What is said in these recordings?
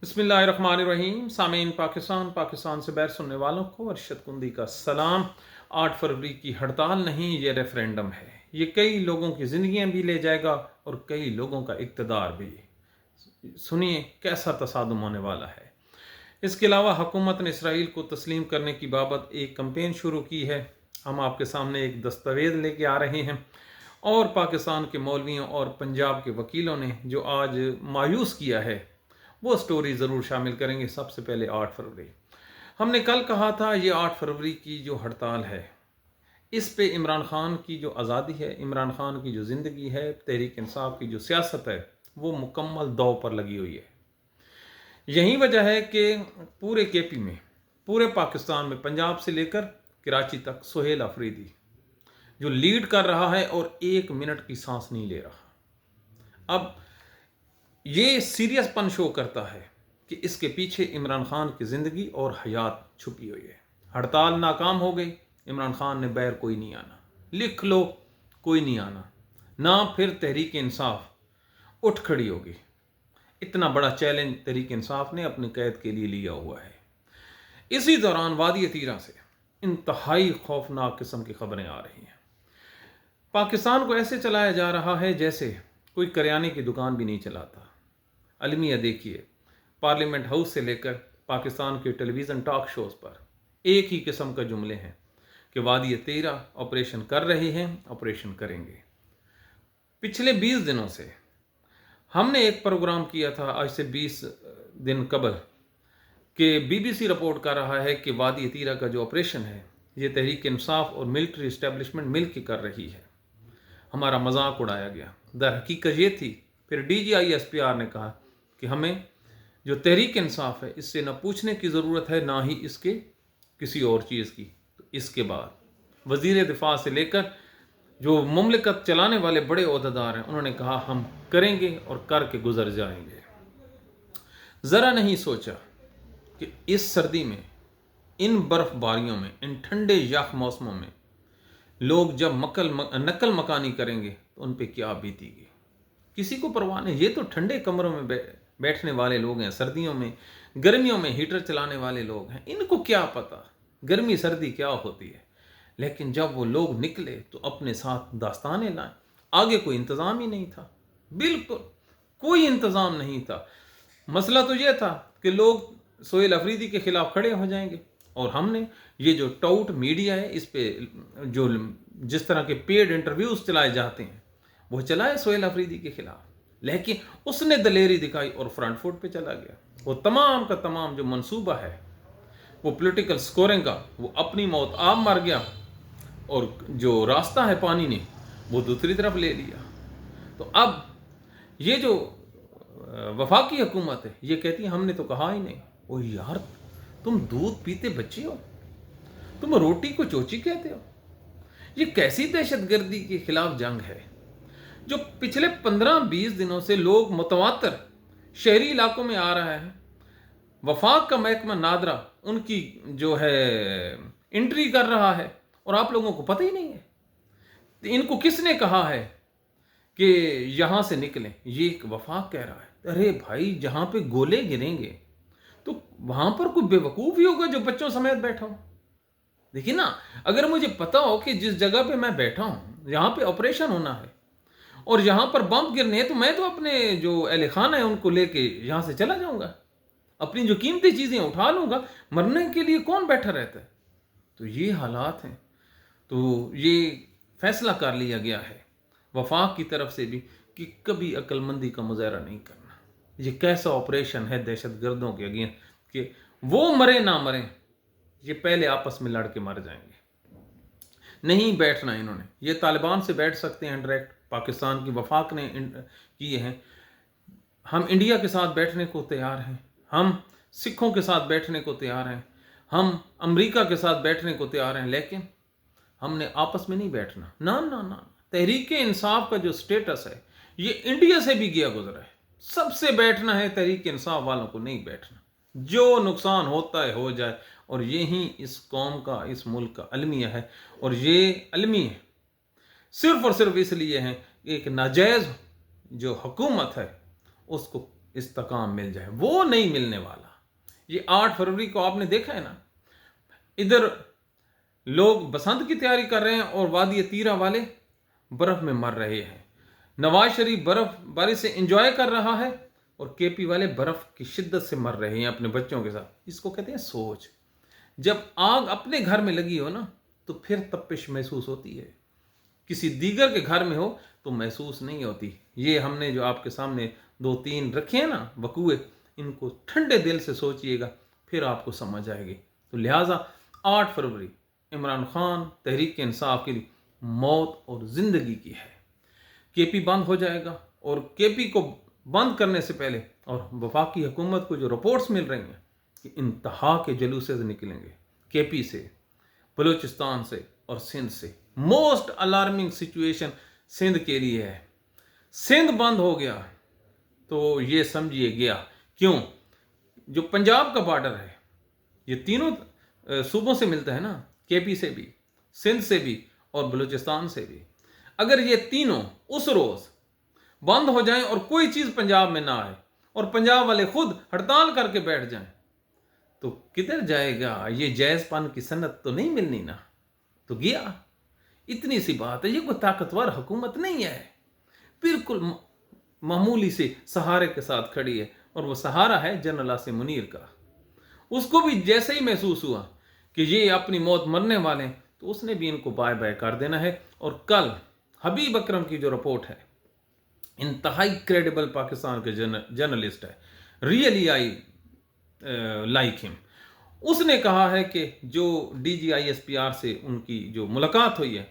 बिस्मिल्लाहिर्रहमानिर्रहीम। सामीन पाकिस्तान से बैर सुनने वालों को अरशद कुंदी का सलाम। 8 फरवरी की हड़ताल नहीं, ये रेफरेंडम है। ये कई लोगों की ज़िंदगियां भी ले जाएगा और कई लोगों का इक़्तिदार भी। सुनिए कैसा तसादुम होने वाला है। इसके अलावा हुकूमत ने इसराइल को तस्लीम करने की बाबत एक कैंपेन शुरू की है। हम आपके सामने एक दस्तावेज़ लेके आ रहे हैं और पाकिस्तान के मौलवियों और पंजाब के वकीलों ने जो आज मायूस किया है वो स्टोरी ज़रूर शामिल करेंगे। सबसे पहले 8 फरवरी, हमने कल कहा था ये 8 फरवरी की जो हड़ताल है इस पे इमरान खान की जो आज़ादी है, इमरान खान की जो ज़िंदगी है, तहरीक इंसाफ की जो सियासत है वो मुकम्मल दांव पर लगी हुई है। यही वजह है कि पूरे केपी में, पूरे पाकिस्तान में, पंजाब से लेकर कराची तक सुहेल अफरीदी जो लीड कर रहा है और 1 मिनट की सांस नहीं ले रहा। अब ये सीरियसपन शो करता है कि इसके पीछे इमरान खान की ज़िंदगी और हयात छुपी हुई है। हड़ताल नाकाम हो गई, इमरान खान ने बैर कोई नहीं आना, लिख लो कोई नहीं आना, ना फिर तहरीक इंसाफ उठ खड़ी होगी। इतना बड़ा चैलेंज तहरीक इंसाफ ने अपनी कैद के लिए लिया हुआ है। इसी दौरान वादी तीरा से इंतहाई खौफनाक किस्म की खबरें आ रही हैं। पाकिस्तान को ऐसे चलाया जा रहा है जैसे कोई करियाने की दुकान भी नहीं चलाता। अलमिया देखिए, पार्लियामेंट हाउस से लेकर पाकिस्तान के टेलीविज़न टॉक शोज़ पर एक ही किस्म का जुमले हैं कि वादी तीरा ऑपरेशन कर रहे हैं, ऑपरेशन करेंगे। पिछले 20 दिनों से हमने एक प्रोग्राम किया था, आज से 20 दिन कबल, कि BBC रिपोर्ट कर रहा है कि वादी तीरा का जो ऑपरेशन है ये तहरीक इंसाफ और मिलिट्री इस्टेब्लिशमेंट मिल के कर रही है। हमारा मजाक उड़ाया गया। दर हकीकत ये थी, फिर DGI SPR ने कहा कि हमें जो तहरीक इंसाफ है इससे न पूछने की ज़रूरत है ना ही इसके किसी और चीज़ की। तो इसके बाद वज़ीर दिफा से लेकर जो मुमलिकत चलाने वाले बड़े ओहदेदार हैं उन्होंने कहा हम करेंगे और करके गुजर जाएंगे। ज़रा नहीं सोचा कि इस सर्दी में, इन बर्फ़बारियों में, इन ठंडे यख मौसमों में लोग जब नकल मकानी करेंगे तो उन पे क्या बीतेगी, किसी को परवाह नहीं। ये तो ठंडे कमरों में बैठने वाले लोग हैं, सर्दियों में, गर्मियों में हीटर चलाने वाले लोग हैं, इनको क्या पता गर्मी सर्दी क्या होती है। लेकिन जब वो लोग निकले तो अपने साथ दास्ताने लाए। आगे कोई इंतज़ाम ही नहीं था, बिल्कुल कोई इंतज़ाम नहीं था। मसला तो ये था कि लोग सुहेल अफरीदी के ख़िलाफ़ खड़े हो जाएंगे और हमने ये जो टाउट मीडिया है इस पे जो जिस तरह के पेड इंटरव्यूज़ चलाए जाते हैं वो चलाए सुहेल अफरीदी के ख़िलाफ़, लेकिन उसने दलेरी दिखाई और फ्रंट फुट पे चला गया। वो तमाम का तमाम जो मंसूबा है वो पॉलिटिकल स्कोरिंग का, वो अपनी मौत आप मर गया और जो रास्ता है पानी ने वो दूसरी तरफ ले लिया। तो अब ये जो वफाकी हुकूमत है ये कहती है हमने तो कहा ही नहीं। ओ यार, तुम दूध पीते बच्चे हो, तुम रोटी को चोची कहते हो। ये कैसी दहशतगर्दी के खिलाफ जंग है जो पिछले 15-20 दिनों से लोग मुतवातर शहरी इलाकों में आ रहा है। वफाक का महकमा नादरा उनकी जो है एंट्री कर रहा है और आप लोगों को पता ही नहीं है। इनको किसने कहा है कि यहाँ से निकलें? ये एक वफाक कह रहा है। अरे भाई, जहाँ पे गोले गिरेंगे तो वहाँ पर कोई बेवकूफ़ ही होगा जो बच्चों समेत बैठा हो। देखिए ना, अगर मुझे पता हो कि जिस जगह पे मैं बैठा हूँ यहाँ पे ऑपरेशन होना है और यहाँ पर बम गिरने हैं तो मैं तो अपने जो अहले खाना है उनको लेके यहाँ से चला जाऊँगा, अपनी जो कीमती चीज़ें उठा लूँगा। मरने के लिए कौन बैठा रहता है? तो ये हालात हैं। तो ये फैसला कर लिया गया है वफाक की तरफ से भी कि कभी अक्लमंदी का मुजाहरा नहीं करना। ये कैसा ऑपरेशन है दहशतगर्दों के अगेंस्ट कि वो मरे ना मरे, ये पहले आपस में लड़ के मर जाएंगे। नहीं बैठना इन्होंने। ये तालिबान से बैठ सकते हैं डायरेक्ट, पाकिस्तान की वफाक ने किए हैं। हम इंडिया के साथ बैठने को तैयार हैं, हम सिखों के साथ बैठने को तैयार हैं, हम अमेरिका के साथ बैठने को तैयार हैं, लेकिन हमने आपस में नहीं बैठना। ना ना ना, तहरीक इंसाफ का जो स्टेटस है ये इंडिया से भी गया गुजरा है। सबसे बैठना है, तहरीक इंसाफ वालों को नहीं बैठना। जो नुकसान होता है हो जाए। और यही इस कौम का, इस मुल्क का अलमिया है। और ये अलमिया सिर्फ और सिर्फ इसलिए है कि एक नाजायज़ जो हुकूमत है उसको استحकाम मिल जाए, वो नहीं मिलने वाला. ये 8 फरवरी को आपने देखा है ना, इधर लोग बसंत की तैयारी कर रहे हैं और वादी तीरा वाले बर्फ में मर रहे हैं. नवाज शरीफ बर्फबारी से एंजॉय कर रहा है और केपी वाले बर्फ की शिद्दत से मर रहे हैं अपने बच्चों के साथ. इसको कहते हैं सोच. जब आग अपने घर में लगी हो ना तो फिर तपिश महसूस होती है, किसी दीगर के घर में हो तो महसूस नहीं होती. ये हमने जो आपके सामने 2-3 रखे हैं ना वकूए, इनको ठंडे दिल से सोचिएगा, फिर आपको समझ आएगी. तो लिहाजा 8 फरवरी इमरान खान तहरीक इंसाफ के लिए मौत और ज़िंदगी की है. केपी बंद हो जाएगा और केपी को बंद करने से पहले और वफाकी हुकूमत को जो रिपोर्ट्स मिल रही हैं कि इंतहा के जलूसे से निकलेंगे, केपी से, बलूचिस्तान से और सिंध से. मोस्ट अलार्मिंग सिचुएशन सिंध के लिए है. सिंध बंद हो गया तो ये समझिए गया. क्यों? जो पंजाब का बॉर्डर है ये तीनों सूबों से मिलता है ना, केपी से भी, सिंध से भी और बलूचिस्तान से भी. अगर ये तीनों उस रोज़ बंद हो जाएं और कोई चीज़ पंजाब में ना आए और पंजाब वाले खुद हड़ताल करके बैठ जाएं तो किधर जाएगा? ये जायज़पन की सनत तो नहीं मिलनी ना. तो गया. इतनी सी बात है. ये कोई ताकतवर हुकूमत नहीं है, बिल्कुल मामूली से सहारे के साथ खड़ी है और वो सहारा है जनरल आसिम मुनीर का. उसको भी जैसे ही महसूस हुआ कि ये अपनी मौत मरने वाले हैं तो उसने भी इनको बाय बाय कर देना है. और कल हबीब अकरम की जो रिपोर्ट है, इंतहाई क्रेडिबल पाकिस्तान के जर्नलिस्ट है, रियली आई लाइक हिम. उसने कहा है कि जो DGISPR से उनकी जो मुलाकात हुई है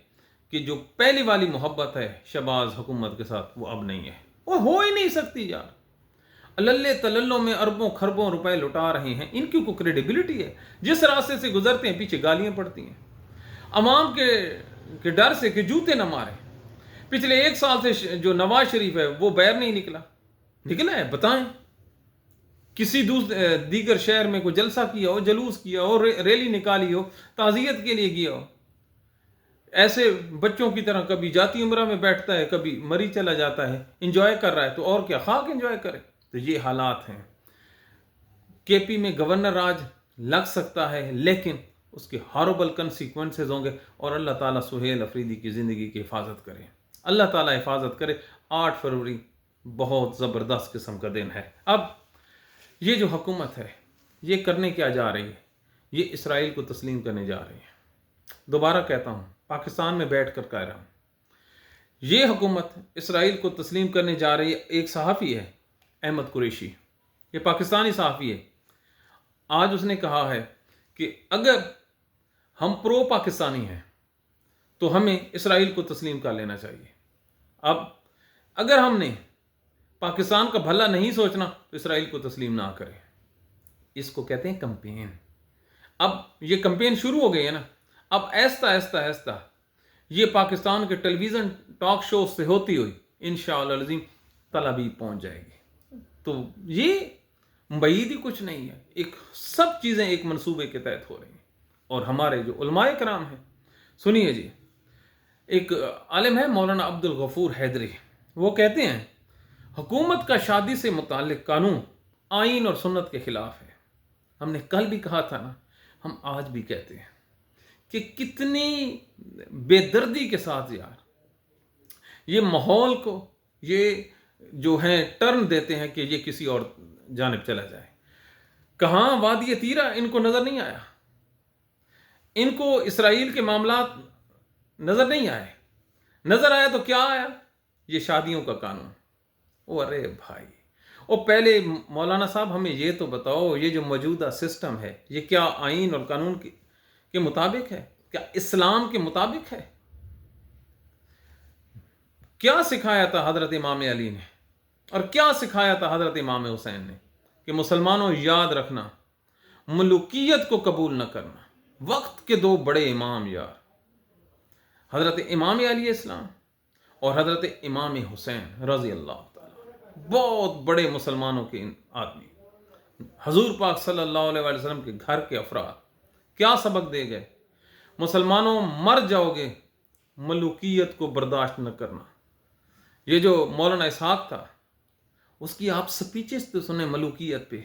कि जो पहली वाली मोहब्बत है शहबाज हुकूमत के साथ वो अब नहीं है. वो हो ही नहीं सकती यार. अल्ले तल्लों में अरबों खरबों रुपए लुटा रहे हैं. इनकी कोई क्रेडिबिलिटी है? जिस रास्ते से गुजरते हैं पीछे गालियां पड़ती हैं अवाम के डर से कि जूते न मारे. पिछले 1 साल से जो नवाज शरीफ है वो बैर नहीं निकला है. बताएं, किसी दीगर शहर में कोई जलसा किया हो, जलूस किया हो, रैली निकाली हो, ताज़ियत के लिए किया हो? ऐसे बच्चों की तरह कभी जाती उम्रा में बैठता है, कभी मरी चला जाता है, इंजॉय कर रहा है. तो और क्या, खाक इंजॉय करे. तो ये हालात हैं. केपी में गवर्नर राज लग सकता है लेकिन उसके हॉरेबल कंसिक्वेंसेस होंगे और अल्लाह ताला सुहेल अफरीदी की ज़िंदगी की हिफाजत करे. अल्लाह ताला हिफाजत करे. 8 फरवरी बहुत ज़बरदस्त किस्म का दिन है. अब ये जो हुकूमत है ये करने क्या जा रही है? ये इसराइल को तस्लीम करने जा रही है. दोबारा कहता हूँ, पाकिस्तान में बैठ कर कह रहा हूँ, ये हुकूमत इसराइल को तस्लीम करने जा रही है. एक सहाफ़ी है अहमद कुरैशी, ये पाकिस्तानी सहाफ़ी है. आज उसने कहा है कि अगर हम प्रो पाकिस्तानी हैं तो हमें इसराइल को तस्लीम कर लेना चाहिए. अब अगर हमने पाकिस्तान का भला नहीं सोचना तो इसराइल को तस्लीम ना करें. इसको कहते हैं कैंपेन. अब ये कैंपेन शुरू हो गई है ना. अब आहिस्ता ये पाकिस्तान के टेलीविज़न टॉक शो से होती हुई इंशाअल्लाह अज़ीम तलाबीब पहुंच जाएगी. तो ये मुबैद ही कुछ नहीं है. एक सब चीज़ें एक मंसूबे के तहत हो रही हैं. और हमारे जो उलमाए कराम हैं, सुनिए जी, एक आलिम है मौलाना अब्दुल गफूर हैदरी, वो कहते हैं हुकूमत का शादी से मुताल्लिक कानून आइन और सुन्नत के ख़िलाफ़ है. हमने कल भी कहा था ना, हम आज भी कहते हैं कि कितनी बेदर्दी के साथ यार ये माहौल को ये जो है टर्न देते हैं कि ये किसी और जानिब चला जाए. कहाँ वादी तीरा इनको नज़र नहीं आया? इनको इसराइल के मामलात नज़र नहीं आए? नज़र आया तो क्या आया? ये शादियों का कानून. ओ अरे भाई, ओ पहले मौलाना साहब हमें ये तो बताओ, ये जो मौजूदा सिस्टम है ये क्या आइन और कानून के मुताबिक है? क्या इस्लाम के मुताबिक है? क्या सिखाया था हज़रत इमाम अली ने और क्या सिखाया था हज़रत इमाम हुसैन ने कि मुसलमानों याद रखना, मलूकियत को कबूल न करना. वक्त के 2 बड़े इमाम यार, हज़रत इमाम अली इस्लाम और हज़रत इमाम हुसैन रज़ी अल्लाह ताला, बहुत बड़े मुसलमानों के आदमी. हजूर पाक सल्लल्लाहु अलैहि वसल्लम के घर के अफराद क्या सबक दे गए? मुसलमानों मर जाओगे, मलूकियत को बर्दाश्त न करना. ये जो मौलाना इसहाक था اس کی آپ سپیچز تو سنیں ملوکیت پہ.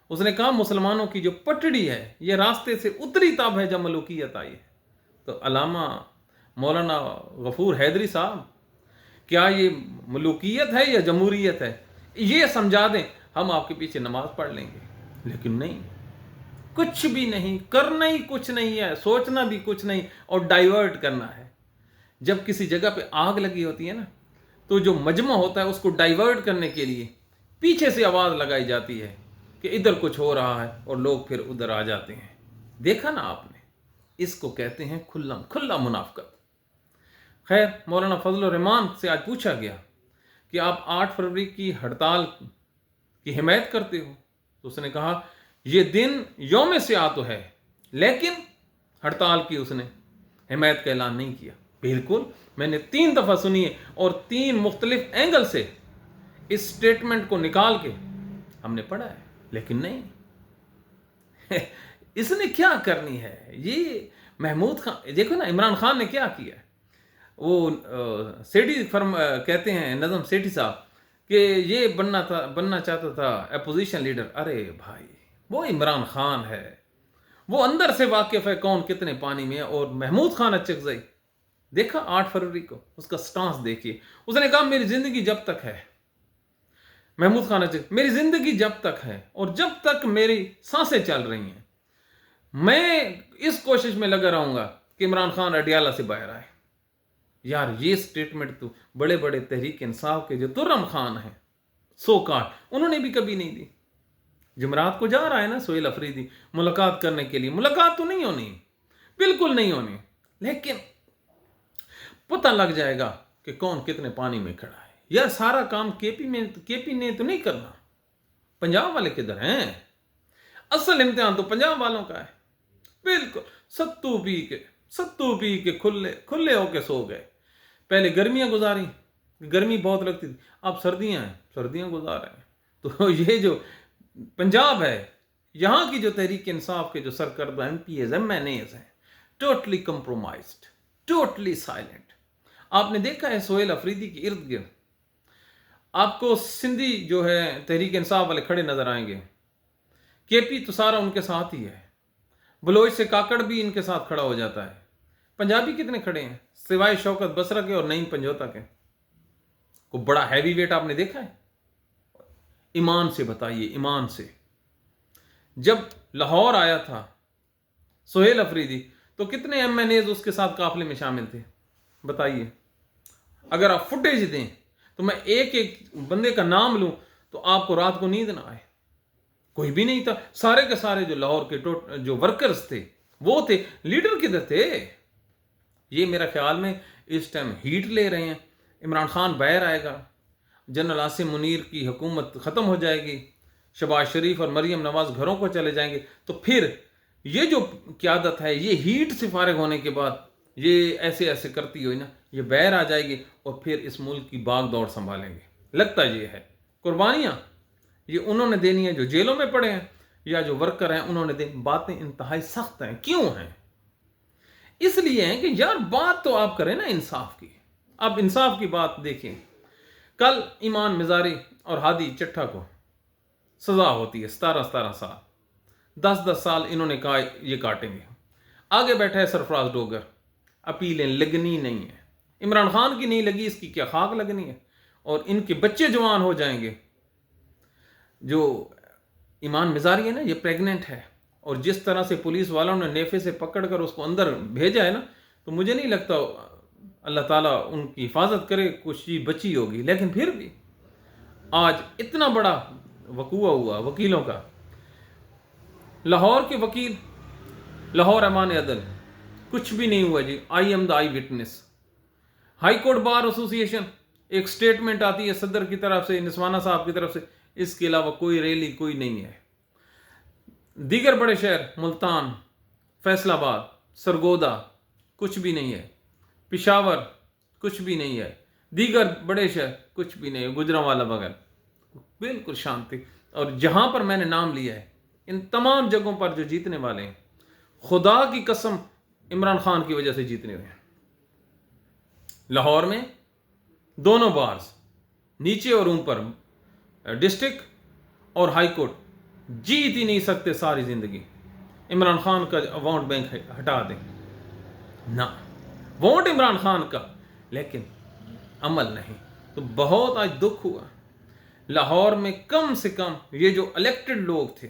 اس نے کہا مسلمانوں کی جو پٹڑی ہے یہ راستے سے اتری تب ہے جب ملوکیت آئی ہے. تو علامہ مولانا غفور حیدری صاحب، کیا یہ ملوکیت ہے یا جمہوریت ہے؟ یہ سمجھا دیں، ہم آپ کے پیچھے نماز پڑھ لیں گے. لیکن نہیں، کچھ بھی نہیں، کرنا ہی کچھ نہیں ہے، سوچنا بھی کچھ نہیں، اور ڈائیورٹ کرنا ہے. جب کسی جگہ پہ آگ لگی ہوتی ہے نا، تو جو مجمع ہوتا ہے اس کو ڈائیورٹ کرنے کے لیے پیچھے سے آواز لگائی جاتی ہے کہ ادھر کچھ ہو رہا ہے، اور لوگ پھر ادھر آ جاتے ہیں. دیکھا نا آپ نے، اس کو کہتے ہیں کھلا منافقت. خیر، مولانا فضل الرحمان سے آج پوچھا گیا کہ آپ 8 فروری کی ہڑتال کی حمایت کرتے ہو؟ تو اس نے کہا یہ دن یوم سیاہ تو ہے، لیکن ہڑتال کی اس نے حمایت کا اعلان نہیں کیا. بالکل، میں نے 3 دفعہ سنی ہے، اور 3 مختلف اینگل سے اس سٹیٹمنٹ کو نکال کے ہم نے پڑھا ہے. لیکن نہیں، اس نے کیا کرنی ہے؟ یہ محمود خان، دیکھو نا عمران خان نے کیا کیا. وہ سیٹھی فرم کہتے ہیں نظم سیٹھی صاحب کہ یہ بننا چاہتا تھا اپوزیشن لیڈر. ارے بھائی، وہ عمران خان ہے، وہ اندر سے واقف ہے کون کتنے پانی میں ہے. اور محمود خان اچکزئی، دیکھا 8 فروری کو اس کا سٹانس دیکھیے. اس نے کہا میری زندگی جب تک ہے، محمود خان اچکزئی، میری زندگی جب تک ہے اور جب تک میری سانسیں چل رہی ہیں، میں اس کوشش میں لگا رہوں گا کہ عمران خان اڈیالہ سے باہر آئے. یار یہ سٹیٹمنٹ تو بڑے بڑے تحریک انصاف کے جو ترم خان ہیں سو کال، انہوں نے بھی کبھی نہیں دی. جمعرات کو جا رہا ہے نا سہیل افریدی ملاقات کرنے کے لیے، ملاقات تو نہیں ہونی، بالکل نہیں ہونی، لیکن پتہ لگ جائے گا کہ کون کتنے پانی میں کھڑا ہے. یار سارا کام کے پی نے تو نہیں کرنا، پنجاب والے کدھر ہیں؟ اصل امتحان تو پنجاب والوں کا ہے. بالکل ستو پی کے کھلے ہو کے سو گئے. پہلے گرمیاں گزاری، گرمی بہت لگتی تھی، اب سردیاں ہیں، سردیاں گزار رہے ہیں. تو یہ جو پنجاب ہے، یہاں کی جو تحریک انصاف کے جو سرکردہ M P As M N As ہیں، ٹوٹلی کمپرومائزڈ، ٹوٹلی سائلنٹ. آپ نے دیکھا ہے سہیل افریدی کے ارد گرد آپ کو سندھی جو ہے تحریک انصاف والے کھڑے نظر آئیں گے. کے پی تو سارا ان کے ساتھ ہی ہے، بلوچ سے کاکڑ بھی ان کے ساتھ کھڑا ہو جاتا ہے. پنجابی کتنے کھڑے ہیں سوائے شوکت بسرا کے اور نعیم پنجوتا کے؟ کوئی بڑا ہیوی ویٹ آپ نے دیکھا ہے؟ ایمان سے بتائیے، ایمان سے. جب لاہور آیا تھا سہیل افریدی تو کتنے ایم این ایز اس کے ساتھ قافلے میں شامل تھے؟ بتائیے. اگر آپ فوٹیج دیں تو میں ایک ایک بندے کا نام لوں تو آپ کو رات کو نیند نہ آئے. کوئی بھی نہیں تھا، سارے کے سارے جو لاہور کے جو ورکرز تھے وہ تھے. لیڈر کدھر تھے؟ یہ میرا خیال میں اس ٹائم ہیٹ لے رہے ہیں. عمران خان باہر آئے گا، جنرل عاصم منیر کی حکومت ختم ہو جائے گی، شہباز شریف اور مریم نواز گھروں کو چلے جائیں گے، تو پھر یہ جو قیادت ہے یہ ہیٹ سے فارغ ہونے کے بعد یہ ایسے کرتی ہوئی نا، یہ باہر آ جائے گی اور پھر اس ملک کی باغ دوڑ سنبھالیں گے. لگتا یہ ہے قربانیاں یہ انہوں نے دینی ہے جو جیلوں میں پڑے ہیں یا جو ورکر ہیں انہوں نے دینی. باتیں انتہائی سخت ہیں. کیوں ہیں؟ اس لیے ہیں کہ یار بات تو آپ کریں نا انصاف کی. آپ انصاف کی بات دیکھیں. کل ایمان مزاری اور ہادی چٹھا کو سزا ہوتی ہے 17 سال، 10 سال انہوں نے کہا یہ کاٹیں گے. آگے بیٹھا ہے سرفراز ڈوگر، اپیلیں لگنی نہیں ہیں. عمران خان کی نہیں لگی، اس کی کیا خاک لگنی ہے؟ اور ان کے بچے جوان ہو جائیں گے. جو ایمان مزاری ہے نا یہ پریگننٹ ہے، اور جس طرح سے پولیس والوں نے نیفے سے پکڑ کر اس کو اندر بھیجا ہے نا، تو مجھے نہیں لگتا اللہ تعالیٰ ان کی حفاظت کرے کچھ چیز بچی ہوگی. لیکن پھر بھی آج اتنا بڑا وقوع ہوا وکیلوں کا. لاہور کے وکیل، لاہور امان عدل، کچھ بھی نہیں ہوا جی. I am the eyewitness. High court bar association ایک سٹیٹمنٹ آتی ہے صدر کی طرف سے، نسوانہ صاحب کی طرف سے، اس کے علاوہ کوئی ریلی کوئی نہیں ہے. دیگر بڑے شہر ملتان، فیصل آباد، سرگودا کچھ بھی نہیں ہے. پشاور کچھ بھی نہیں ہے. دیگر بڑے شہر کچھ بھی نہیں ہے. گجرانوالہ بغیر بالکل شانتی. اور جہاں پر میں نے نام لیا ہے ان تمام جگہوں پر جو جیتنے والے ہیں، خدا کی قسم عمران خان کی وجہ سے جیتنے ہوئے ہیں. لاہور میں دونوں بارز نیچے اور اوپر डिस्ट्रिक्ट और हाई कोर्ट जीत ही नहीं सकते सारी ज़िंदगी। इमरान खान का वोट बैंक हटा दें ना, वोट इमरान खान का, लेकिन अमल नहीं। तो बहुत आज दुख हुआ। लाहौर में कम से कम ये जो इलेक्टेड लोग थे,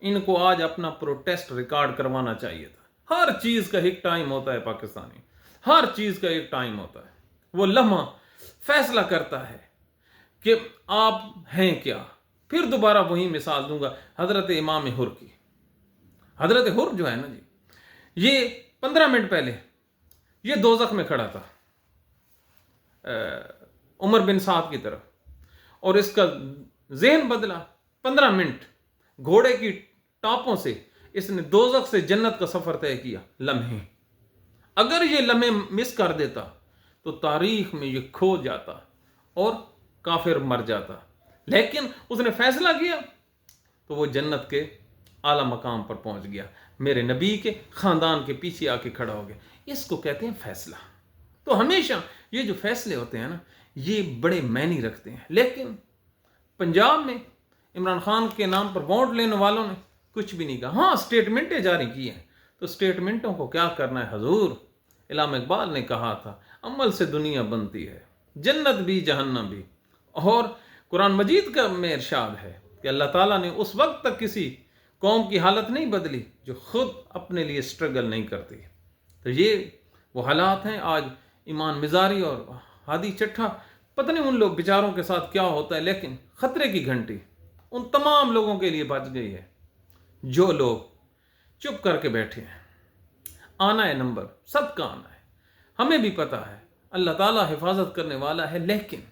इनको आज अपना प्रोटेस्ट रिकॉर्ड करवाना चाहिए था। हर चीज़ का एक टाइम होता है पाकिस्तानी, हर चीज़ का एक टाइम होता है। वो लम्हा फैसला करता है कि आप हैं क्या। फिर दोबारा वही मिसाल दूंगा हज़रत इमाम हुर की। हज़रत हुर जो है ना जी, ये 15 मिनट पहले ये दोज़ख में खड़ा था उमर बिन साद की तरफ, और इसका ज़हन बदला। 15 मिनट घोड़े की टापों से इसने दोज़ख से जन्नत का सफ़र तय किया। लम्हे, अगर ये लम्हे मिस कर देता तो तारीख में ये खो जाता और काफिर मर जाता, लेकिन उसने फैसला किया तो वो जन्नत के आला मकाम पर पहुंच गया। मेरे नबी के ख़ानदान के पीछे आके खड़ा हो गया। इसको कहते हैं फैसला। तो हमेशा ये जो फैसले होते हैं ना, ये बड़े मायने रखते हैं। लेकिन पंजाब में इमरान खान के नाम पर वोट लेने वालों ने कुछ भी नहीं कहा। हाँ, स्टेटमेंटें जारी की हैं, तो स्टेटमेंटों को क्या करना है हजूर। इलामा इकबाल ने कहा था, अमल से दुनिया बनती है, जन्नत भी जहन्नम भी। और कुरान मजीद का में इरशाद है कि अल्लाह ताला ने उस वक्त तक किसी कौम की हालत नहीं बदली जो खुद अपने लिए स्ट्रगल नहीं करती। तो ये वो हालात हैं। आज ईमान मिजारी और हादी चट्ठा, पता नहीं उन लोग बेचारों के साथ क्या होता है, लेकिन ख़तरे की घंटी उन तमाम लोगों के लिए बज गई है जो लोग चुप करके बैठे हैं। आना है नंबर, सबका आना है, हमें भी पता है अल्लाह ताला हिफाजत करने वाला है, लेकिन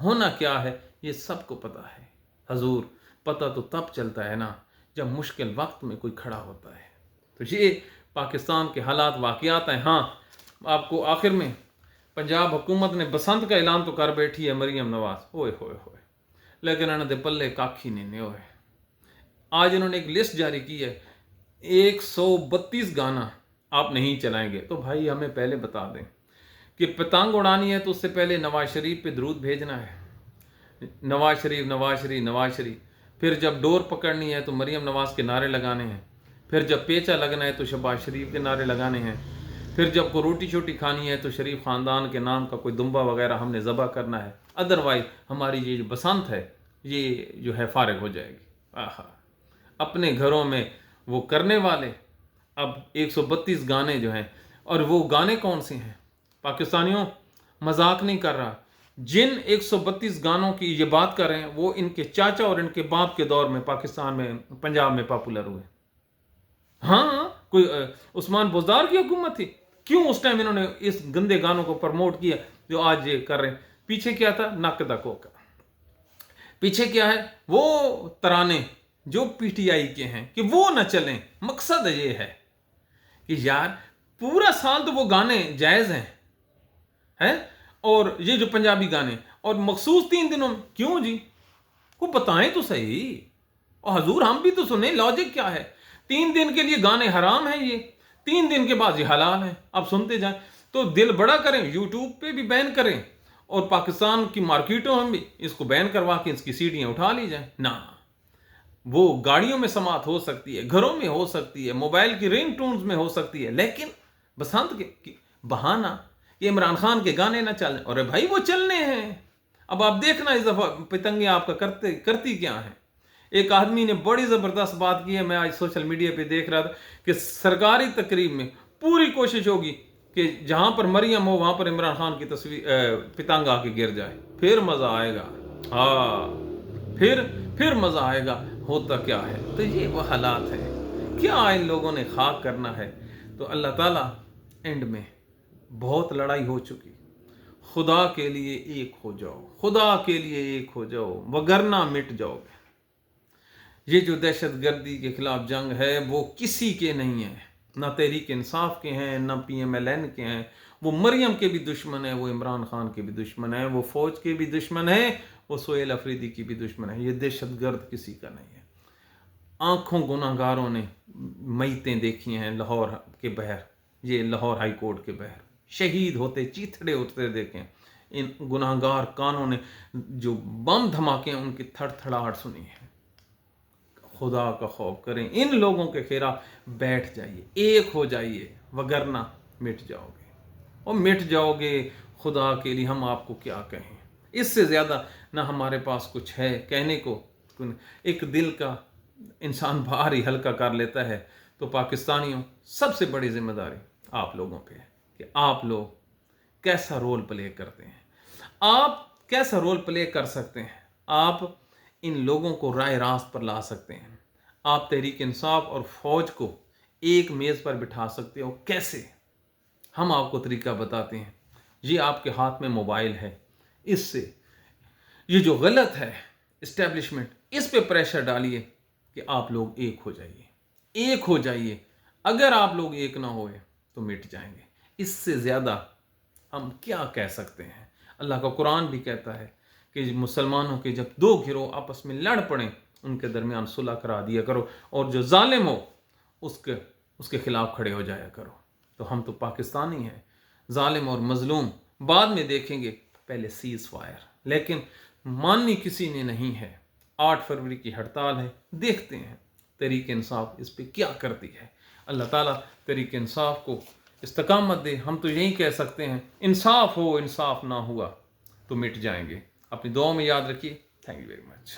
होना क्या है ये सबको पता है हजूर। पता तो तब चलता है ना जब मुश्किल वक्त में कोई खड़ा होता है। तो ये पाकिस्तान के हालात वाक़यात हैं। हाँ, आपको आखिर में पंजाब हुकूमत ने बसंत का ऐलान तो कर बैठी है मरीम नवाज, ओए होए होए, लेकिन इन्होंने दे पल्ले काखी नहीं होए। आज इन्होंने एक लिस्ट जारी की है, 132 गाना आप नहीं चलाएंगे। तो भाई हमें पहले बता दें कि पतंग उड़ानी है तो उससे पहले नवाज शरीफ पे दरूद भेजना है, नवाज शरीफ नवाज शरीफ नवाज शरीफ। फिर जब डोर पकड़नी है तो मरीम नवाज के नारे लगाने हैं। फिर जब पेचा लगना है तो शहबाज शरीफ के नारे लगाने हैं। फिर जब को रोटी छोटी खानी है तो शरीफ ख़ानदान के नाम का कोई दुम्बा वगैरह हमने ज़बह करना है। अदरवाइज हमारी ये जो बसंत है ये जो है फारिग हो जाएगी। आहा, अपने घरों में वो करने वाले अब 132 गाने जो हैं, और वो गाने कौन से हैं पाकिस्तानियों, मजाक नहीं कर रहा। जिन 132 गानों की ये बात कर रहे हैं वो इनके चाचा और इनके बाप के दौर में पाकिस्तान में पंजाब में पॉपुलर हुए। हाँ, कोई उस्मान बुज़दार की हुकूमत थी, क्यों उस टाइम इन्होंने इस गंदे गानों को प्रमोट किया जो आज ये कर रहे हैं। पीछे क्या था, नक दा कोका। पीछे क्या है, वो तराने जो पीटीआई के हैं कि वो न चलें। मकसद ये है कि यार पूरा साल तो वो गाने जायज़ हैं और ये जो पंजाबी गाने, और मखसूस 3 दिनों में क्यों जी, को बताएं तो सही। और हजूर हम भी तो सुने लॉजिक क्या है। 3 दिन के लिए गाने हराम हैं, ये 3 दिन के बाद ये हलाल है। आप सुनते जाएं तो दिल बड़ा करें, यूट्यूब पे भी बैन करें और पाकिस्तान की मार्केटों में भी इसको बैन करवा के इसकी सीढ़ियाँ उठा ली जाए ना। वो गाड़ियों में समात हो सकती है, घरों में हो सकती है, मोबाइल की रिंग टोन्स में हो सकती है, लेकिन बसंत के बहाना ये इमरान खान के गाने ना चलने। और भाई वो चलने हैं। अब आप देखना इस दफ़ा पतंगे आपका करती क्या है। एक आदमी ने बड़ी ज़बरदस्त बात की है, मैं आज सोशल मीडिया पे देख रहा था कि सरकारी तकरीब में पूरी कोशिश होगी कि जहाँ पर मरियम हो वहाँ पर इमरान खान की तस्वीर पतंग आके गिर जाए, फिर मज़ा आएगा। हाँ, फिर मज़ा आएगा। होता क्या है, तो ये वो हालात हैं। क्या इन लोगों ने खाक करना है। तो अल्लाह ताला एंड में बहुत लड़ाई हो चुकी, खुदा के लिए एक हो जाओ, खुदा के लिए एक हो जाओ, वगरना मिट जाओगे। ये जो दहशत गर्दी के खिलाफ जंग है वो किसी के नहीं है, ना तहरीक इंसाफ के हैं, ना PMLN के हैं। वो मरियम के भी दुश्मन है, वो इमरान खान के भी दुश्मन है, वो फौज के भी दुश्मन है, वो सोहेल अफरीदी की भी दुश्मन है। ये दहशत गर्द किसी का नहीं है। आंखों गुनाहगारों ने मैतें देखी हैं लाहौर के बहर, ये लाहौर हाई कोर्ट के बहर, शहीद होते चीथड़े उठते देखें। इन गुनाहगार कानों ने जो बम धमाके हैं उनकी थड़थड़ाहट सुनी है। खुदा का खौफ करें, इन लोगों के खिलाफ बैठ जाइए, एक हो जाइए, वगरना मिट जाओगे। और मिट जाओगे, खुदा के लिए हम आपको क्या कहें। इससे ज़्यादा ना हमारे पास कुछ है कहने को। एक दिल का इंसान भार ही हल्का कर लेता है। तो पाकिस्तानियों, सबसे बड़ी जिम्मेदारी आप लोगों पे है कि आप लोग कैसा रोल प्ले करते हैं। आप कैसा रोल प्ले कर सकते हैं। आप इन लोगों को राय रास्त पर ला सकते हैं। आप तहरीक इंसाफ और फौज को एक मेज़ पर बिठा सकते हो। कैसे? हम आपको तरीका बताते हैं। ये आपके हाथ में मोबाइल है, इससे ये जो गलत है इस्टेब्लिशमेंट, इस पे प्रेशर डालिए कि आप लोग एक हो जाइए, एक हो जाइए। अगर आप लोग एक ना होए तो मिट जाएंगे। इससे ज़्यादा हम क्या कह सकते हैं। अल्लाह का कुरान भी कहता है कि मुसलमानों के जब दो गिरोह आपस में लड़ पड़ें, उनके दरमियान सुलह करा दिया करो, और जो जालिम हो उसके खिलाफ खड़े हो जाया करो। तो हम तो पाकिस्तानी हैं, जालिम और मजलूम बाद में देखेंगे, पहले सीज फायर। लेकिन माननी किसी ने नहीं है। 8 फरवरी की हड़ताल है, देखते हैं तहरीक इंसाफ इस पे क्या करती है। अल्लाह ताला तहरीक इंसाफ को इस्तकामत दे। हम तो यही कह सकते हैं, इंसाफ हो, इंसाफ ना हुआ तो मिट जाएंगे। अपनी दुआ में याद रखिए। Thank you very much.